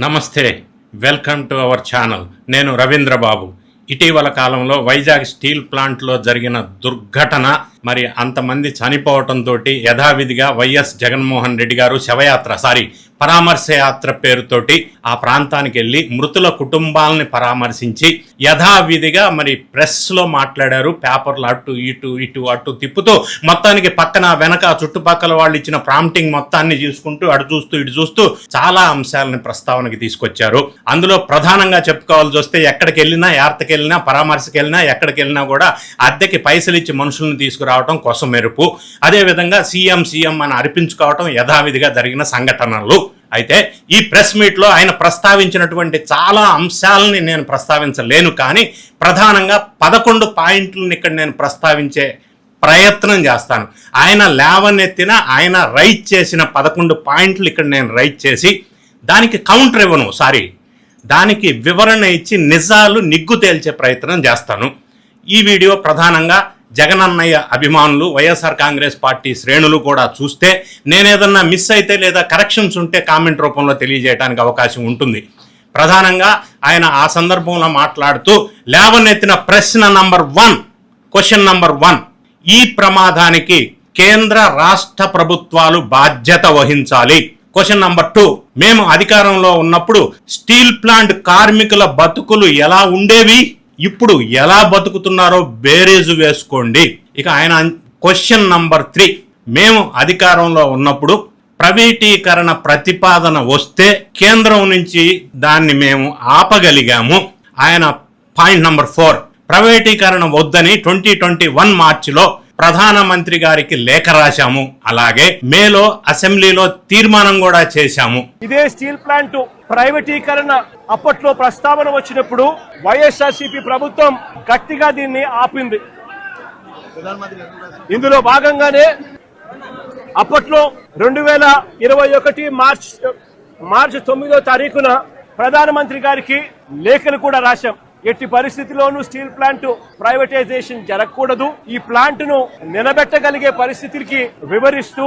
నమస్తే, welcome to our channel. నేను రవీంద్ర బాబు. ఇటీవల కాలంలో వైజాగ్ స్టీల్ ప్లాంట్లో జరిగిన దుర్ఘటన, మరి అంతమంది చనిపోవటంతో యథావిధిగా వైఎస్ జగన్మోహన్ రెడ్డి గారు పరామర్శ యాత్ర పేరుతోటి ఆ ప్రాంతానికి వెళ్ళి మృతుల కుటుంబాలని పరామర్శించి యథావిధిగా మరి ప్రెస్లో మాట్లాడారు. పేపర్లు అటు ఇటు ఇటు అటు తిప్పుతూ మొత్తానికి పక్కన వెనక చుట్టుపక్కల వాళ్ళు ఇచ్చిన ప్రాంప్టింగ్ మొత్తాన్ని చూసుకుంటూ అటు చూస్తూ ఇటు చూస్తూ చాలా అంశాలని ప్రస్తావనకి తీసుకొచ్చారు. అందులో ప్రధానంగా చెప్పుకోవాల్సి వస్తే ఎక్కడికి వెళ్ళినా, యాత్రకి వెళ్ళినా, పరామర్శకి వెళ్ళినా, ఎక్కడికి వెళ్ళినా కూడా అద్దెకి పైసలు ఇచ్చి మనుషులను తీసుకురావడం కోసం మెరుపు, అదేవిధంగా సీఎం అని అర్పించుకోవటం యథావిధిగా జరిగిన సంఘటనలు. అయితే ఈ ప్రెస్ మీట్లో ఆయన ప్రస్తావించినటువంటి చాలా అంశాలని నేను ప్రస్తావించలేను, కానీ ప్రధానంగా 11 పాయింట్లను ఇక్కడ నేను ప్రస్తావించే ప్రయత్నం చేస్తాను. ఆయన లేవనెత్తిన, ఆయన రైట్ చేసిన 11 పాయింట్లు ఇక్కడ నేను రైట్ చేసి దానికి కౌంటర్ ఇవ్వను, దానికి వివరణ ఇచ్చి నిజాలు నిగ్గు తేల్చే ప్రయత్నం చేస్తాను. ఈ వీడియో ప్రధానంగా జగనన్నయ్య అభిమానులు, వైఎస్ఆర్ కాంగ్రెస్ పార్టీ శ్రేణులు కూడా చూస్తే, నేనేదన్నా మిస్ అయితే లేదా కరెక్షన్స్ ఉంటే కామెంట్ రూపంలో తెలియజేయడానికి అవకాశం ఉంటుంది. ప్రధానంగా ఆయన ఆ సందర్భంలో మాట్లాడుతూ లేవనెత్తిన క్వశ్చన్ నంబర్ 1, ఈ ప్రమాదానికి కేంద్ర రాష్ట్ర ప్రభుత్వాలు బాధ్యత వహించాలి. క్వశ్చన్ నంబర్ 2, మేము అధికారంలో ఉన్నప్పుడు స్టీల్ ప్లాంట్ కార్మికుల బతుకులు ఎలా ఉండేవి, ఇప్పుడు ఎలా బతుకుతున్నారో బేరేజు వేసుకోండి. ఇక ఆయన క్వశ్చన్ నంబర్ 3, మేము అధికారంలో ఉన్నప్పుడు ప్రైవేటీకరణ ప్రతిపాదన వస్తే కేంద్రం నుంచి దాన్ని మేము ఆపగలిగాము. ఆయన పాయింట్ నంబర్ 4, ప్రైవేటీకరణ వద్దని 2021 మార్చిలో ప్రధానమంత్రి గారికి లేఖ రాశాము, అలాగే మేలో అసెంబ్లీలో తీర్మానం కూడా చేశాము. ఇదే స్టీల్ ప్లాంట్ ప్రైవేటీకరణ అప్పట్లో ప్రస్తావన వచ్చినప్పుడు వైఎస్ఆర్సీపీ ప్రభుత్వం గట్టిగా దీన్ని ఆపింది. ఇందులో భాగంగానే అప్పట్లో 2021 మార్చి 9వ తారీఖున ప్రధానమంత్రి గారికి లేఖలు కూడా రాశాం. ఎట్టి పరిస్థితిలోనూ స్టీల్ ప్లాంట్ ప్రైవేటైజేషన్ జరగకూడదు, ఈ ప్లాంట్ ను నిలబెట్టగలిగే పరిస్థితికి వివరిస్తూ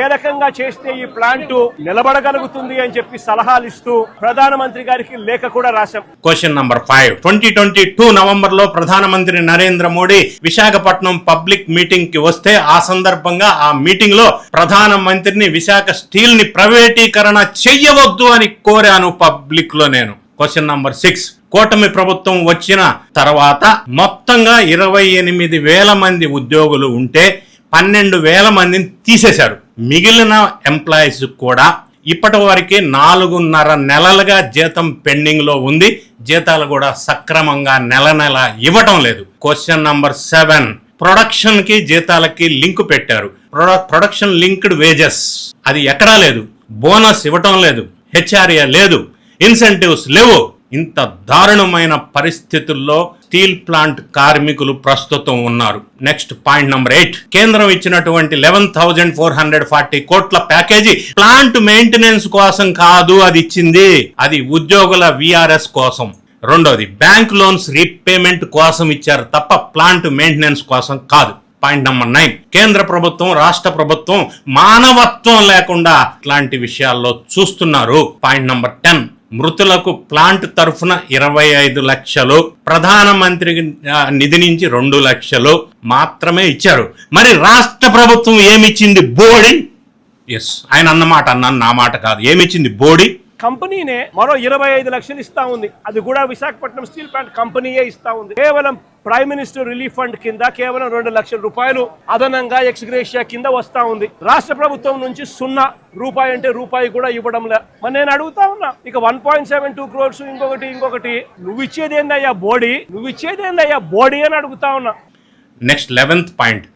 ఏ రకంగా చేస్తే ఈ ప్లాంట్ నిలబడగలుగుతుంది అని చెప్పి సలహాలు ఇస్తూ ప్రధానమంత్రి గారికి లేఖ కూడా రాశాం. క్వశ్చన్ నంబర్ 5, 2022 నవంబర్ లో ప్రధానమంత్రి నరేంద్ర మోడీ విశాఖపట్నం పబ్లిక్ మీటింగ్ కి వస్తే ఆ సందర్భంగా ఆ మీటింగ్ లో ప్రధానమంత్రిని విశాఖ స్టీల్ ని ప్రైవేటీకరణ చెయ్యవద్దు అని కోరాను పబ్లిక్ లో నేను. క్వశ్చన్ నంబర్ 6, కూటమి ప్రభుత్వం వచ్చిన తర్వాత మొత్తంగా 28,000 మంది ఉద్యోగులు ఉంటే 12,000 మందిని తీసేశారు. మిగిలిన ఎంప్లాయీస్ కూడా ఇప్పటి వరకు 4.5 నెలలుగా జీతం పెండింగ్ లో ఉంది. జీతాలు కూడా సక్రమంగా నెల ఇవ్వటం లేదు. క్వశ్చన్ నంబర్ 7, ప్రొడక్షన్ కి జీతాలకి లింక్ పెట్టారు. ప్రొడక్షన్ లింక్డ్ వేజెస్ అది ఎక్కడా లేదు. బోనస్ ఇవ్వటం లేదు, హెచ్ఆర్ఏ లేదు, ఇన్సెంటివ్స్ లేవు. ఇంత దారుణమైన పరిస్థితుల్లో స్టీల్ ప్లాంట్ కార్మికులు ప్రస్తుతం ఉన్నారు. నెక్స్ట్ పాయింట్ నంబర్ 8, కేంద్రం ఇచ్చినటువంటి 11,440 కోట్ల ప్యాకేజీ ప్లాంట్ మెయింటెనెన్స్ కోసం కాదు అది ఇచ్చింది, అది ఉద్యోగుల విఆర్ఎస్ కోసం. రెండోది, బ్యాంక్ లోన్స్ రీపేమెంట్ కోసం ఇచ్చారు తప్ప ప్లాంట్ మెయింటెనెన్స్ కోసం కాదు. పాయింట్ నంబర్ 9, కేంద్ర ప్రభుత్వం, రాష్ట్ర ప్రభుత్వం మానవత్వం లేకుండా ఇట్లాంటి విషయాల్లో చూస్తున్నారు. పాయింట్ నంబర్ 10, మృతులకు ప్లాంట్ తరఫున 25 లక్షలు, ప్రధానమంత్రి నిధి నుంచి 2 లక్షలు మాత్రమే ఇచ్చారు. మరి రాష్ట్ర ప్రభుత్వం ఏమిచ్చింది? బోడి. ఆయన అన్నమాట అన్నాను, నా మాట కాదు. ఏమిచ్చింది? బోడి. కంపెనీనే మరో 25 లక్షలు ఇస్తా ఉంది. అది కూడా విశాఖపట్నం స్టీల్ ప్లాంట్ కంపెనీయే ఇస్తా ఉంది. కేవలం ప్రైమ్ మినిస్టర్ రిలీఫ్ ఫండ్ కింద కేవలం 2 లక్షల రూపాయలు అదనంగా ఎక్స్గ్రేషియా కింద వస్తా ఉంది. రాష్ట్ర ప్రభుత్వం నుంచి 0 రూపాయి అంటే రూపాయి కూడా ఇవ్వడం లే. మరి నేను అడుగుతా ఉన్నా, ఇక 1.72 crores ఇంకొకటి నువ్వు ఇచ్చేదేందయ్యా బోడీ అని అడుగుతా ఉన్నా. నెక్స్ట్ 11th పాయింట్,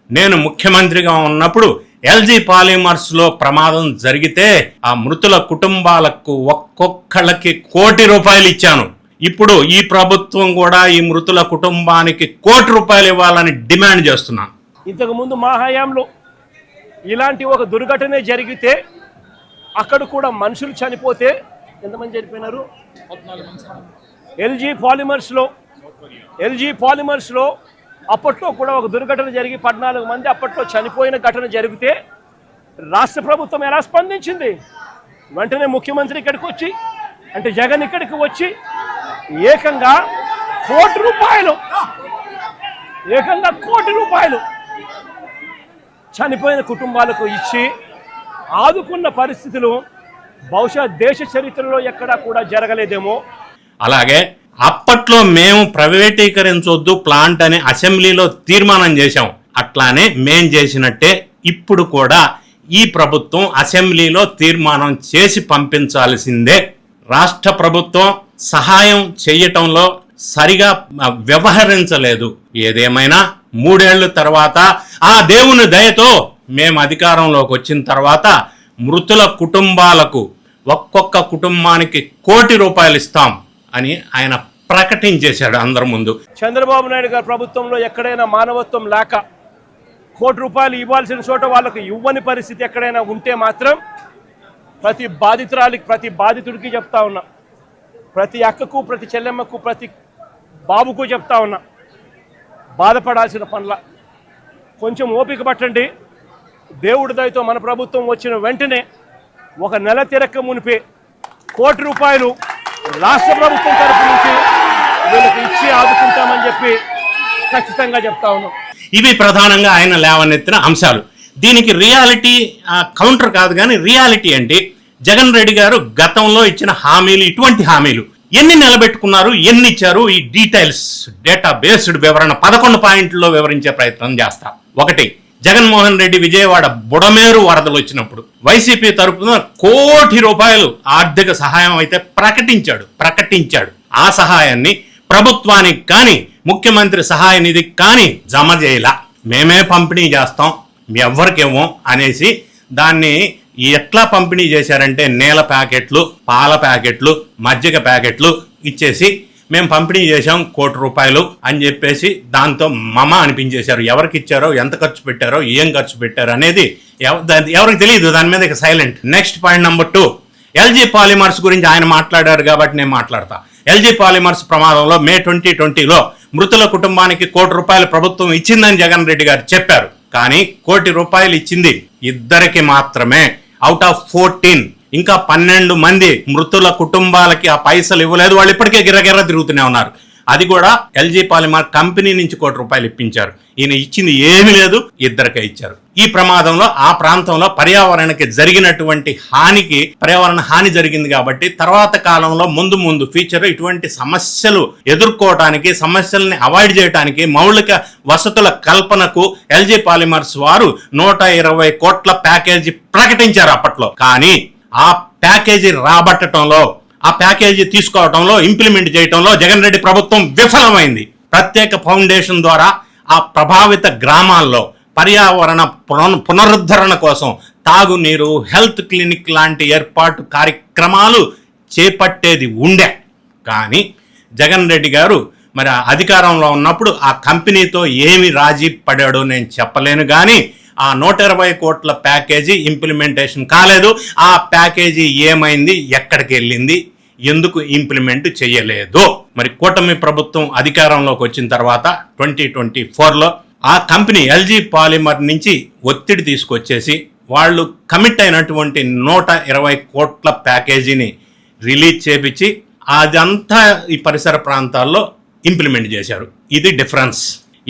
నేను ముఖ్యమంత్రిగా ఉన్నప్పుడు ఎల్జీ పాలిమర్స్ లో ప్రమాదం జరిగితే ఆ మృతుల కుటుంబాలకు ఒక్కొక్కళ్ళకి ₹1 కోటి ఇచ్చాను. ఇప్పుడు ఈ ప్రభుత్వం కూడా ఈ మృతుల కుటుంబానికి ₹1 కోటి ఇవ్వాలని డిమాండ్ చేస్తున్నాను. ఇంతకు ముందు మా హయాంలో ఇలాంటి ఒక దుర్ఘటన జరిగితే అక్కడ కూడా మనుషులు చనిపోతే ఎంతమంది చనిపోయినారు? ఎల్జీ పాలిమర్స్ లో అప్పట్లో కూడా ఒక దుర్ఘటన జరిగి 14 మంది అప్పట్లో చనిపోయిన ఘటన జరిగితే రాష్ట్ర ప్రభుత్వం ఎలా స్పందించింది? వెంటనే ముఖ్యమంత్రి ఇక్కడికి వచ్చి అంటే జగన్ ఇక్కడికి వచ్చి ఏకంగా కోటి రూపాయలు చనిపోయిన కుటుంబాలకు ఇచ్చి ఆదుకున్న పరిస్థితులు బహుశా దేశ చరిత్రలో ఎక్కడా కూడా జరగలేదేమో. అలాగే అప్పట్లో మేము ప్రైవేటీకరించొద్దు ప్లాంట్ అని అసెంబ్లీలో తీర్మానం చేశాం. అట్లానే మేం చేసినట్టే ఇప్పుడు కూడా ఈ ప్రభుత్వం అసెంబ్లీలో తీర్మానం చేసి పంపించాల్సిందే. రాష్ట్ర ప్రభుత్వం సహాయం చేయటంలో సరిగా వ్యవహరించలేదు. ఏదేమైనా 3 ఏళ్ల తర్వాత ఆ దేవుని దయతో మేము అధికారంలోకి వచ్చిన తర్వాత మృతుల కుటుంబాలకు ఒక్కొక్క కుటుంబానికి ₹1 కోటి ఇస్తాం అని ఆయన ప్రకటించేశాడు అందరి ముందు. చంద్రబాబు నాయుడు గారి ప్రభుత్వంలో ఎక్కడైనా మానవత్వం లేక ₹1 కోటి ఇవ్వాల్సిన చోట వాళ్ళకు ఇవ్వని పరిస్థితి ఎక్కడైనా ఉంటే మాత్రం ప్రతి బాధితురాలికి, ప్రతి బాధితుడికి చెప్తా ఉన్నా, ప్రతి అక్కకు, ప్రతి చెల్లెమ్మకు, ప్రతి బాబుకు చెప్తా ఉన్నా, బాధపడాల్సిన పనుల కొంచెం ఓపిక పట్టండి. దేవుడి దయతో మన ప్రభుత్వం వచ్చిన వెంటనే 1 నెల తిరక్క మునిపే ₹1 కోటి రాష్ట్ర ప్రభుత్వం తరఫు నుంచి వీళ్ళకి ఇచ్చి ఆదుకుంటామని చెప్పి ఖచ్చితంగా చెప్తా ఉన్నాం. ఇవి ప్రధానంగా ఆయన లేవనెత్తిన అంశాలు. దీనికి రియాలిటీ కౌంటర్ కాదు, కానీ రియాలిటీ అంటే జగన్ రెడ్డి గారు గతంలో ఇచ్చిన హామీలు, ఇటువంటి హామీలు ఎన్ని నిలబెట్టుకున్నారు, ఎన్ని ఇచ్చారు, ఈ డీటెయిల్స్ డేటా బేస్డ్ వివరణ 11 పాయింట్లలో వివరించే ప్రయత్నం చేస్తా. 1, జగన్మోహన్ రెడ్డి విజయవాడ బుడమేరు వరదలు వచ్చినప్పుడు వైసీపీ తరపున ₹1 కోటి ఆర్థిక సహాయం అయితే ప్రకటించాడు. ఆ సహాయాన్ని ప్రభుత్వానికి కానీ ముఖ్యమంత్రి సహాయ నిధికి కానీ జమ చేయలా. మేమే పంపిణీ చేస్తాం, మీ ఎవ్వరికేమో అనేసి దాన్ని ఎట్లా పంపిణీ చేశారంటే నీళ్ళ ప్యాకెట్లు, పాల ప్యాకెట్లు, మజ్జిగ ప్యాకెట్లు ఇచ్చేసి మేము పంపిణీ చేశాం ₹1 కోటి అని చెప్పేసి దాంతో మమ అనిపించేశారు. ఎవరికి ఇచ్చారో, ఎంత ఖర్చు పెట్టారో, ఏం ఖర్చు పెట్టారో అనేది ఎవరికి తెలియదు. దాని మీద ఇక silent. Next point number 2, LG polymers గురించి ఆయన మాట్లాడారు కాబట్టి నేను మాట్లాడతా. ఎల్జీ పాలిమర్స్ ప్రమాదంలో మే 2020లో మృతుల కుటుంబానికి ₹1 కోటి ప్రభుత్వం ఇచ్చిందని జగన్ రెడ్డి గారు చెప్పారు. కానీ ₹1 కోటి ఇచ్చింది 2 మాత్రమే అవుట్ ఆఫ్ 14. ఇంకా 12 మంది మృతుల కుటుంబాలకి ఆ పైసలు ఇవ్వలేదు. వాళ్ళు ఇప్పటికే గిర్రగిర్ర తిరుగుతూనే ఉన్నారు. అది కూడా ఎల్జీ పాలిమర్ కంపెనీ నుంచి ₹1 కోటి ఇప్పించారు. ఈయన ఇచ్చింది ఏమీ లేదు, 2 ఇచ్చారు. ఈ ప్రమాదంలో ఆ ప్రాంతంలో పర్యావరణానికి జరిగినటువంటి పర్యావరణ హాని జరిగింది కాబట్టి తర్వాత కాలంలో ముందు ఫ్యూచర్ ఇటువంటి సమస్యలు ఎదుర్కోవటానికి, సమస్యల్ని అవాయిడ్ చేయడానికి, మౌలిక వసతుల కల్పనకు ఎల్జీ పాలిమర్స్ వారు ₹120 కోట్ల ప్యాకేజీ ప్రకటించారు అప్పట్లో. కానీ ఆ ప్యాకేజీ రాబట్టడంలో, ఆ ప్యాకేజీ తీసుకోవడంలో, ఇంప్లిమెంట్ చేయడంలో జగన్ రెడ్డి ప్రభుత్వం విఫలమైంది. ప్రత్యేక ఫౌండేషన్ ద్వారా ఆ ప్రభావిత గ్రామాల్లో పర్యావరణ పునరుద్ధరణ కోసం తాగునీరు, హెల్త్ క్లినిక్ లాంటి ఏర్పాటు కార్యక్రమాలు చేపట్టేది ఉండే. కానీ జగన్ రెడ్డి గారు మరి అధికారంలో ఉన్నప్పుడు ఆ కంపెనీతో ఏమి రాజీ పడాడో నేను చెప్పలేను. కానీ ఆ ₹120 కోట్ల ప్యాకేజీ ఇంప్లిమెంటేషన్ కాలేదు. ఆ ప్యాకేజీ ఏమైంది, ఎక్కడికి వెళ్ళింది, ఎందుకు ఇంప్లిమెంట్ చేయలేదు? మరి కూటమి ప్రభుత్వం అధికారంలోకి వచ్చిన తర్వాత 2024లో ఆ కంపెనీ ఎల్జీ పాలిమర్ నుంచి ఒత్తిడి తీసుకొచ్చేసి వాళ్ళు కమిట్ అయినటువంటి ₹120 కోట్ల ప్యాకేజీని రిలీజ్ చేపించి అదంతా ఈ పరిసర ప్రాంతాల్లో ఇంప్లిమెంట్ చేశారు. ఇది డిఫరెన్స్.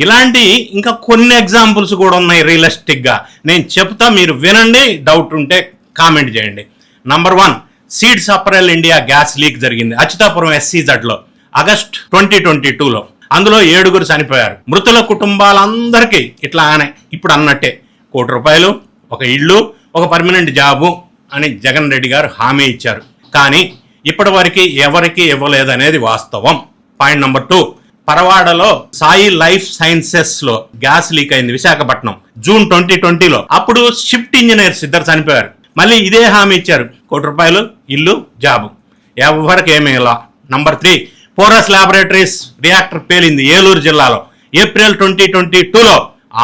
ఇలాంటి ఇంకా కొన్ని ఎగ్జాంపుల్స్ కూడా ఉన్నాయి రియలిస్టిక్గా. నేను చెప్తా, మీరు వినండి, డౌట్ ఉంటే కామెంట్ చేయండి. Number 1, seeds apparel India gas leak జరిగింది అచ్యుతాపురం SCZలో ఆగస్ట్ 2022లో. అందులో 7 చనిపోయారు. మృతుల కుటుంబాలందరికీ ఇట్లానే ఇప్పుడు అన్నట్టే ₹1 కోటి, ఒక ఇల్లు, ఒక పర్మనెంట్ జాబు అని జగన్ రెడ్డి గారు హామీ ఇచ్చారు. కానీ ఇప్పటి వరకు ఎవరికి ఇవ్వలేదనేది వాస్తవం. పాయింట్ నెంబర్ 2, పరవాడలో సాయి లైఫ్ సైన్సెస్ లో గ్యాస్ లీక్ అయింది విశాఖపట్నం జూన్ 2020లో. అప్పుడు షిఫ్ట్ ఇంజనీర్స్ 2 చనిపోయారు. మళ్ళీ ఇదే హామీ ఇచ్చారు, ₹1 ఇల్లు, జాబు, ఎవరికి ఏమీ ఇలా. నంబర్ 3, పోరస్ ల్యాబొరేటరీస్ రియాక్టర్ పేలింది ఏలూరు జిల్లాలో. ఏప్రిల్ 2022లో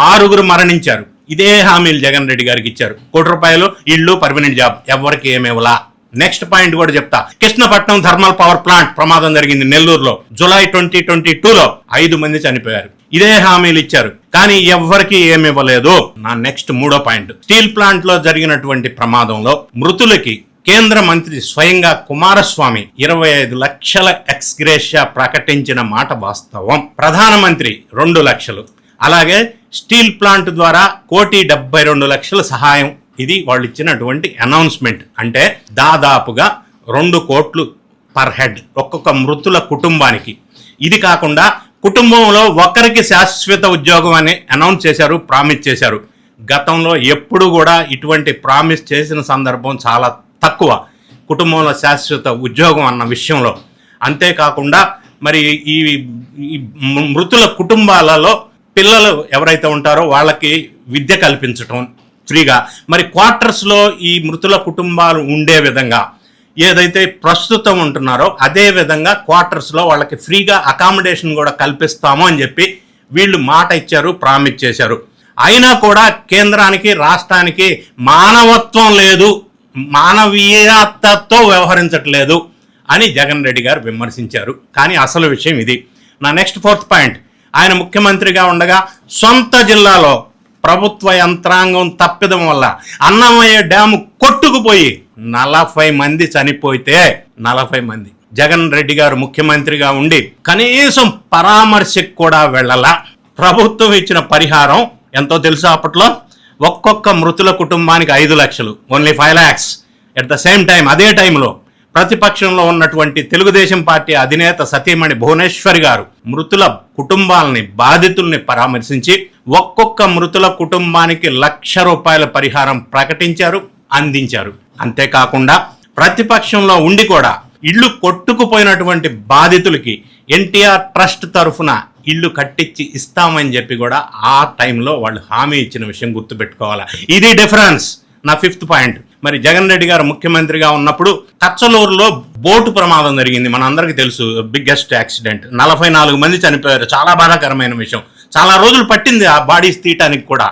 6 మరణించారు. ఇదే హామీలు జగన్ రెడ్డి గారికి ఇచ్చారు, ₹1 ఇల్లు, పర్మనెంట్ జాబ్, ఎవరికి ఏమేవలా. నెక్స్ట్ పాయింట్ కూడా చెప్తా. కృష్ణపట్నం థర్మల్ పవర్ ప్లాంట్ ప్రమాదం జరిగింది నెల్లూరులో. జూలై 2022లో 5 మంది చనిపోయారు. ఇదే హామీలు ఇచ్చారు, కానీ ఎవ్వరికి ఏమి ఇవ్వలేదు. నా నెక్స్ట్ 3వ పాయింట్, స్టీల్ ప్లాంట్ లో జరిగినటువంటి ప్రమాదంలో మృతులకి కేంద్ర మంత్రి స్వయంగా కుమారస్వామి 25 లక్షల ఎక్స్గ్రేషియా ప్రకటించిన మాట వాస్తవం. ప్రధానమంత్రి 2 లక్షలు, అలాగే స్టీల్ ప్లాంట్ ద్వారా 1,72,00,000 సహాయం. ఇది వాళ్ళు ఇచ్చినటువంటి అనౌన్స్మెంట్. అంటే దాదాపుగా 2 కోట్లు పర్ హెడ్ ఒక్కొక్క మృతుల కుటుంబానికి. ఇది కాకుండా కుటుంబంలో ఒకరికి శాశ్వత ఉద్యోగం అని అనౌన్స్ చేశారు, ప్రామిస్ చేశారు. గతంలో ఎప్పుడు కూడా ఇటువంటి ప్రామిస్ చేసిన సందర్భం చాలా తక్కువ, కుటుంబంలో శాశ్వత ఉద్యోగం అన్న విషయంలో. అంతేకాకుండా మరి ఈ మృతుల కుటుంబాలలో పిల్లలు ఎవరైతే ఉంటారో వాళ్ళకి విద్య కల్పించటం ఫ్రీగా. మరి క్వార్టర్స్లో ఈ మృతుల కుటుంబాలు ఉండే విధంగా ఏదైతే ప్రస్తుతం ఉంటున్నారో అదే విధంగా క్వార్టర్స్లో వాళ్ళకి ఫ్రీగా అకామిడేషన్ కూడా కల్పిస్తాము అని చెప్పి వీళ్ళు మాట ఇచ్చారు, ప్రామిస్ చేశారు. అయినా కూడా కేంద్రానికి రాష్ట్రానికి మానవత్వం లేదు, మానవీయతతో వ్యవహరించట్లేదు అని జగన్ రెడ్డి గారు విమర్శించారు. కానీ అసలు విషయం ఇది. నా నెక్స్ట్ 4th పాయింట్, ఆయన ముఖ్యమంత్రిగా ఉండగా సొంత జిల్లాలో ప్రభుత్వ యంత్రాంగం తప్పిదం వల్ల అన్నమయ్య డ్యాము కొట్టుకుపోయి 40 మంది చనిపోతే 40 మంది జగన్ రెడ్డి గారు ముఖ్యమంత్రిగా ఉండి కనీసం పరామర్శకు కూడా వెళ్ళలా. ప్రభుత్వం ఇచ్చిన పరిహారం ఎంతో తెలుసా అప్పట్లో? ఒక్కొక్క మృతుల కుటుంబానికి 5 లక్షలు, only 5 lakhs. At the same time అదే టైంలో ప్రతిపక్షంలో ఉన్నటువంటి తెలుగుదేశం పార్టీ అధినేత సతీమణి భువనేశ్వరి గారు మృతుల కుటుంబాలని, బాధితుల్ని పరామర్శించి ఒక్కొక్క మృతుల కుటుంబానికి ₹1,00,000 పరిహారం ప్రకటించారు, అందించారు. అంతేకాకుండా ప్రతిపక్షంలో ఉండి కూడా ఇళ్లు కొట్టుకుపోయినటువంటి బాధితులకి ఎన్టీఆర్ ట్రస్ట్ తరఫున ఇల్లు కట్టించి ఇస్తామని చెప్పి కూడా ఆ టైంలో వాళ్ళు హామీ ఇచ్చిన విషయం గుర్తుపెట్టుకోవాలా. ఇది డిఫరెన్స్. నా 5th పాయింట్, మరి జగన్ రెడ్డి గారు ముఖ్యమంత్రిగా ఉన్నప్పుడు కచ్చలూరులో బోటు ప్రమాదం జరిగింది, మనందరికీ తెలుసు, బిగ్గెస్ట్ యాక్సిడెంట్. 44 మంది చనిపోయారు. చాలా బాధాకరమైన విషయం. చాలా రోజులు పట్టింది ఆ బాడీస్ తీయటానికి కూడా.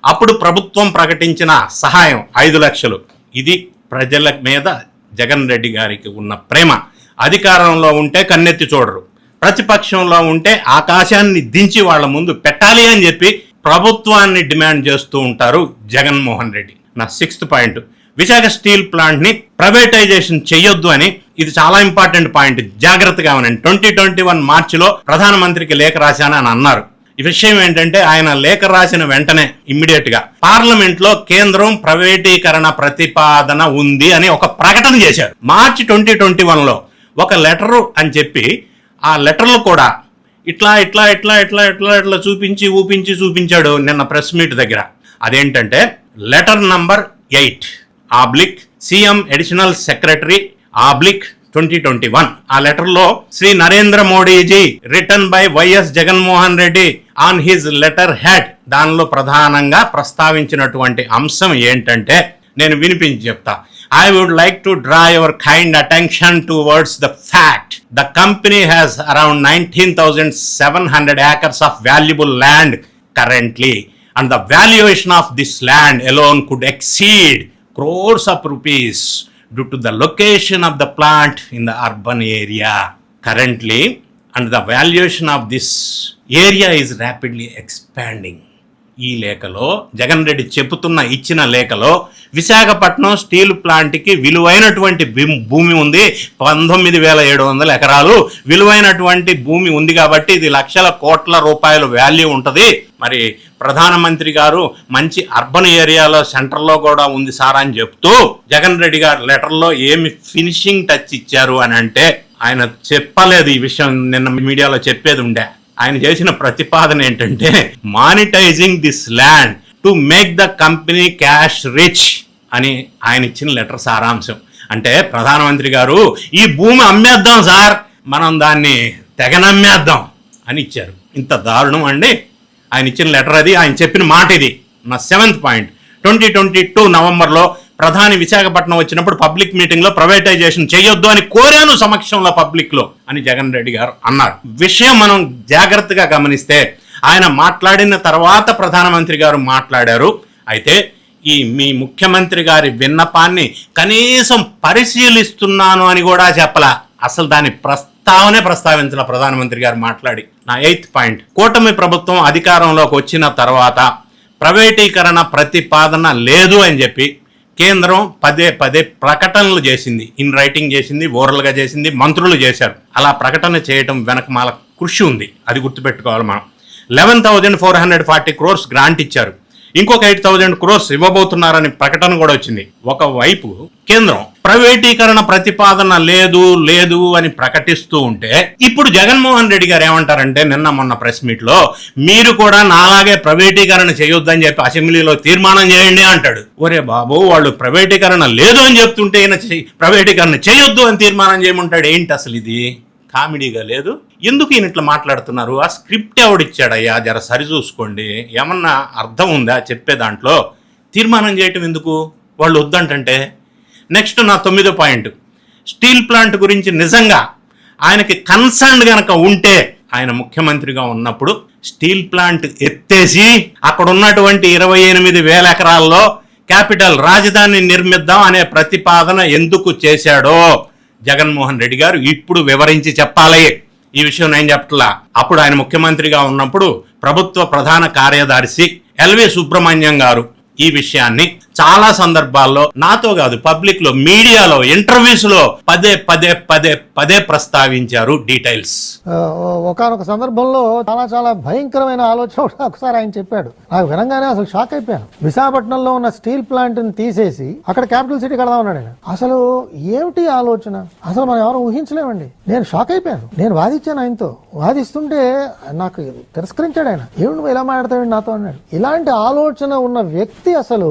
అప్పుడు ప్రభుత్వం ప్రకటించిన సహాయం 5 లక్షలు. ఇది ప్రజల మీద జగన్ రెడ్డి గారికి ఉన్న ప్రేమ. అధికారంలో ఉంటే కన్నెత్తి చూడరు, ప్రతిపక్షంలో ఉంటే ఆకాశాన్ని దించి వాళ్ళ ముందు పెట్టాలి అని చెప్పి ప్రభుత్వాన్ని డిమాండ్ చేస్తూ ఉంటారు జగన్మోహన్ రెడ్డి. నా 6th పాయింట్, విశాఖ స్టీల్ ప్లాంట్ని ప్రైవేటైజేషన్ చేయొద్దు అని. ఇది చాలా ఇంపార్టెంట్ పాయింట్, జాగ్రత్తగా ఉండండి. 2021 మార్చిలో ప్రధానమంత్రికి లేఖ రాశానని అన్నారు. ఈ విషయం ఏంటంటే ఆయన లేఖ రాసిన వెంటనే ఇమ్మీడియట్ గా పార్లమెంట్ లో కేంద్రం ప్రైవేటీకరణ ప్రతిపాదన ఉంది అని ఒక ప్రకటన చేశారు. మార్చి 2021లో ఒక లెటరు అని చెప్పి ఆ లెటర్లు కూడా ఇట్లా ఇట్లా ఇట్లా ఇట్లా ఇట్లా ఇట్లా చూపించాడు నిన్న ప్రెస్ మీట్ దగ్గర. అదేంటంటే letter number 8/ CM additional secretary /2021. ఆ లెటర్ లో Shri Narendra Modiji return by YS Jaganmohan Reddy on his letterhead. దానిలో ప్రధానంగా ప్రస్తావించినటువంటి అంశం ఏంటంటే నేను వినిపించి చెప్తా. I would like to draw your kind attention towards the fact the company has around 19,700 acres of valuable land currently, and the valuation of this land alone could exceed crores of rupees due to the location of the plant in the urban area currently, and the valuation of this area is rapidly expanding. ఈ లేఖలో జగన్ రెడ్డి ఇచ్చిన లేఖలో Visakhapatnam steel ప్లాంట్కి విలువైనటువంటి భూమి ఉంది, 19,700 ఎకరాలు విలువైనటువంటి భూమి ఉంది కాబట్టి ఇది లక్షల కోట్ల రూపాయల వాల్యూ ఉంటుంది. మరి ప్రధానమంత్రి గారు మంచి అర్బన్ ఏరియాలో సెంటర్లో కూడా ఉంది సార్ అని చెప్తూ జగన్ రెడ్డి గారు లెటర్లో ఏమి ఫినిషింగ్ టచ్ ఇచ్చారు అని అంటే ఆయన చెప్పలేదు. ఈ విషయం నిన్న మీడియాలో చెప్పేది ఉండే. ఆయన చేసిన ప్రతిపాదన ఏంటంటే monetising this land to make the company cash rich అని ఆయన ఇచ్చిన లెటర్ సారాంశం. అంటే ప్రధానమంత్రి గారు ఈ భూమి అమ్మేద్దాం సార్, మనం దాన్ని తెగనమ్మేద్దాం అని ఇచ్చారు. ఇంత దారుణం అండి ఆయన ఇచ్చిన లెటర్ అది, ఆయన చెప్పిన మాట ఇది. నా 7th పాయింట్, 2022 నవంబర్లో ప్రధాని విశాఖపట్నం వచ్చినప్పుడు పబ్లిక్ మీటింగ్ లో ప్రైవేటైజేషన్ చేయొద్దు అని కోరాను సమక్షంలో పబ్లిక్ లో అని జగన్ రెడ్డి గారు అన్నారు. విషయం మనం జాగ్రత్తగా గమనిస్తే ఆయన మాట్లాడిన తర్వాత ప్రధానమంత్రి గారు మాట్లాడారు. అయితే ఈ మీ ముఖ్యమంత్రి గారి విన్నపాన్ని కనీసం పరిశీలిస్తున్నాను అని కూడా చెప్పలా, అసలు దాని ప్రస్తావించాల ప్రధానమంత్రి గారు మాట్లాడి. నా 8th పాయింట్, కూటమి ప్రభుత్వం అధికారంలోకి వచ్చిన తర్వాత ప్రైవేటీకరణ ప్రతిపాదన లేదు అని చెప్పి కేంద్రం పదే పదే ప్రకటనలు చేసింది, ఇన్ రైటింగ్ చేసింది, ఓరల్గా చేసింది, మంత్రులు చేశారు. అలా ప్రకటన చేయటం వెనక మాల కృషి ఉంది, అది గుర్తుపెట్టుకోవాలి మనం. 11,440 crores గ్రాంట్ ఇచ్చారు, ఇంకొక 8,000 crores ఇవ్వబోతున్నారని ప్రకటన కూడా వచ్చింది. ఒకవైపు కేంద్రం ప్రైవేటీకరణ ప్రతిపాదన లేదు లేదు అని ప్రకటిస్తూ ఉంటే, ఇప్పుడు జగన్మోహన్ రెడ్డి గారు ఏమంటారంటే నిన్న మొన్న ప్రెస్ మీట్ లో, మీరు కూడా నాలాగే ప్రైవేటీకరణ చేయొద్దని చెప్పి అసెంబ్లీలో తీర్మానం చేయండి అంటాడు. ఒరే బాబు, వాళ్ళు ప్రైవేటీకరణ లేదు అని చెప్తుంటే ఈయన ప్రైవేటీకరణ చేయొద్దు అని తీర్మానం చేయమంటాడు. ఏంటి అసలు ఇది? కామెడీగా లేదు? ఎందుకు ఈయన ఇట్లా మాట్లాడుతున్నారు? ఆ స్క్రిప్ట్ ఎవడిచ్చాడయ్యా, జర సరి చూసుకోండి. ఏమన్నా అర్థం ఉందా చెప్పే దాంట్లో? తీర్మానం చేయటం ఎందుకు వాళ్ళు వద్దంటే? నెక్స్ట్ నా 9వ పాయింట్, స్టీల్ ప్లాంట్ గురించి నిజంగా ఆయనకి కన్సర్న్ గనక ఉంటే, ఆయన ముఖ్యమంత్రిగా ఉన్నప్పుడు స్టీల్ ప్లాంట్ ఎత్తేసి అక్కడ ఉన్నటువంటి 28,000 ఎకరాల్లో క్యాపిటల్ రాజధాని నిర్మిద్దాం అనే ప్రతిపాదన ఎందుకు చేశాడో జగన్మోహన్ రెడ్డి గారు ఇప్పుడు వివరించి చెప్పాలి. ఈ విషయం నేను చెప్పట్లా. అప్పుడు ఆయన ముఖ్యమంత్రిగా ఉన్నప్పుడు ప్రభుత్వ ప్రధాన కార్యదర్శి ఎల్వి సుబ్రహ్మణ్యం గారు ఈ విషయాన్ని చాలా సందర్భాల్లో, నాతో కాదు పబ్లిక్ లో, మీడియాలో, ఇంటర్వ్యూస్ లో పదే పదే పదే పదే ప్రస్తావించారు డీటెయిల్స్. ఒకనొక సందర్భంలో చాలా చాలా భయంకరమైన ఆలోచన ఒకసారి ఆయన చెప్పాడు. నాకు వినంగానే అసలు షాక్ అయిపోయాను. విశాఖపట్నంలో ఉన్న స్టీల్ ప్లాంట్ ని తీసేసి అక్కడ క్యాపిటల్ సిటీ కడదాం అన్నాడు ఆయన. అసలు ఏమిటి ఆలోచన? అసలు మనం ఎవరు ఊహించలేమండి. నేను షాక్ అయిపోయాను. నేను వాదించాను ఆయనతో. వాదిస్తుంటే నాకు తిరస్కరించాడు ఆయన. ఏమి నువ్వు ఇలా మాట్లాడతావు నాతో అన్నాడు. ఇలాంటి ఆలోచన ఉన్న వ్యక్తి అసలు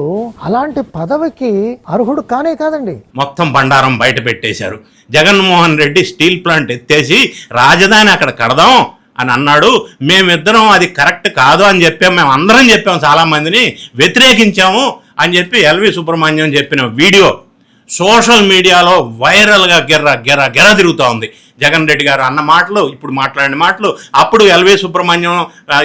అలాంటి పదవికి అర్హుడు కానే కాదండి. మొత్తం బండారం బయట పెట్టేశారు. జగన్మోహన్ రెడ్డి స్టీల్ ప్లాంట్ ఎత్తేసి రాజధాని అక్కడ కడదాం అని అన్నాడు. మేమిద్దరం అది కరెక్ట్ కాదు అని చెప్పాము, మేము అందరం చెప్పాము, చాలా మందిని వ్యతిరేకించాము అని చెప్పి ఎల్వి సుబ్రహ్మణ్యం చెప్పిన వీడియో సోషల్ మీడియాలో వైరల్గా గెర్ర తిరుగుతూ ఉంది. జగన్ రెడ్డి గారు అన్న మాటలు, ఇప్పుడు మాట్లాడిన మాటలు, అప్పుడు ఎల్వి సుబ్రహ్మణ్యం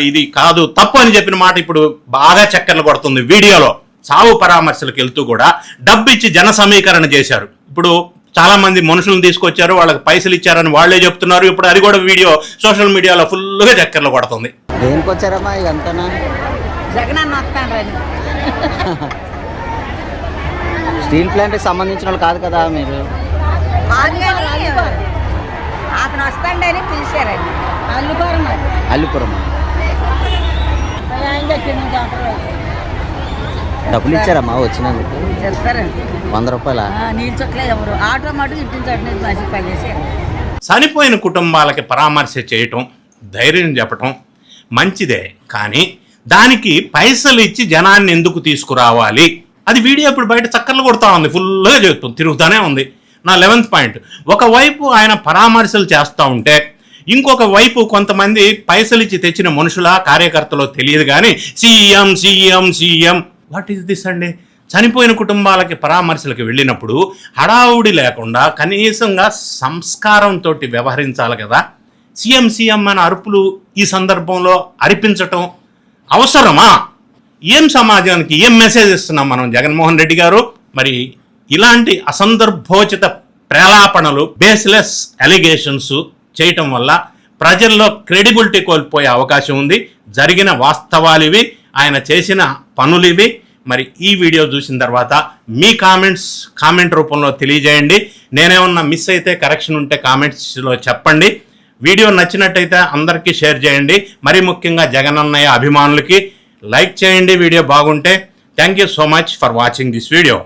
ఇది కాదు తప్పు అని చెప్పిన మాట ఇప్పుడు బాగా చక్కర్లు కొడుతుంది. వీడియోలో సావు పరామర్శలకు వెళ్తూ కూడా డబ్బు ఇచ్చి జన సమీకరణ చేశారు. ఇప్పుడు చాలా మంది మనుషులను తీసుకొచ్చారు, వాళ్ళకి పైసలు ఇచ్చారని వాళ్లే చెప్తున్నారు. ఇప్పుడు అది కూడా వీడియో సోషల్ మీడియాలో ఫుల్గా చక్కర్లు కొడుతుంది. దేనికి వచ్చారమ్మా ఇదంతా? స్టీల్ ప్లాంట్కి సంబంధించిన వాళ్ళు కాదు కదా మీరు? అతను వస్తాడని పిలిచారండి. అల్లుపురం డబ్బులు ఇచ్చారమ్మా వచ్చినందుకు? చెప్తారండి. 100 రూపాయల నీళ్ళు చుక్కలేదు ఎవరు. ఆటో మటుకు ఇప్పించండి మసి పనిచేసారు. చనిపోయిన కుటుంబాలకి పరామర్శ చేయటం, ధైర్యం చెప్పటం మంచిదే, కానీ దానికి పైసలు ఇచ్చి జనాన్ని ఎందుకు తీసుకురావాలి? అది వీడియో ఇప్పుడు బయట చక్కర్లు కొడతా ఉంది, ఫుల్గా చెప్తుంది, తిరుగుతూనే ఉంది. నా 11th పాయింట్, ఒకవైపు ఆయన పరామర్శలు చేస్తూ ఉంటే ఇంకొక వైపు కొంతమంది పైసలు ఇచ్చి తెచ్చిన మనుషుల కార్యకర్తలో తెలియదు కానీ CM CM CM what is this అండి? చనిపోయిన కుటుంబాలకి పరామర్శలకు వెళ్ళినప్పుడు హడావుడి లేకుండా కనీసంగా సంస్కారంతో వ్యవహరించాలి కదా. సీఎం సీఎం అనే అరుపులు ఈ సందర్భంలో అరిపించటం అవసరమా? ఏం సమాజానికి ఏం మెసేజ్ ఇస్తున్నాం మనం జగన్మోహన్ రెడ్డి గారు? మరి ఇలాంటి అసందర్భోచిత ప్రేలాపనలు, బేస్లెస్ అలిగేషన్స్ చేయటం వల్ల ప్రజల్లో క్రెడిబిలిటీ కోల్పోయే అవకాశం ఉంది. జరిగిన వాస్తవాలు ఇవి, ఆయన చేసిన పనులు ఇవి. మరి ఈ వీడియో చూసిన తర్వాత మీ కామెంట్ రూపంలో తెలియజేయండి. నేనేమన్నా మిస్ అయితే, కరెక్షన్ ఉంటే కామెంట్స్లో చెప్పండి. వీడియో నచ్చినట్టయితే అందరికీ షేర్ చేయండి. మరి ముఖ్యంగా జగనన్నయ్య అభిమానులకి లైక్ చేయండి వీడియో బాగుంటే. Thank you so much for watching this video.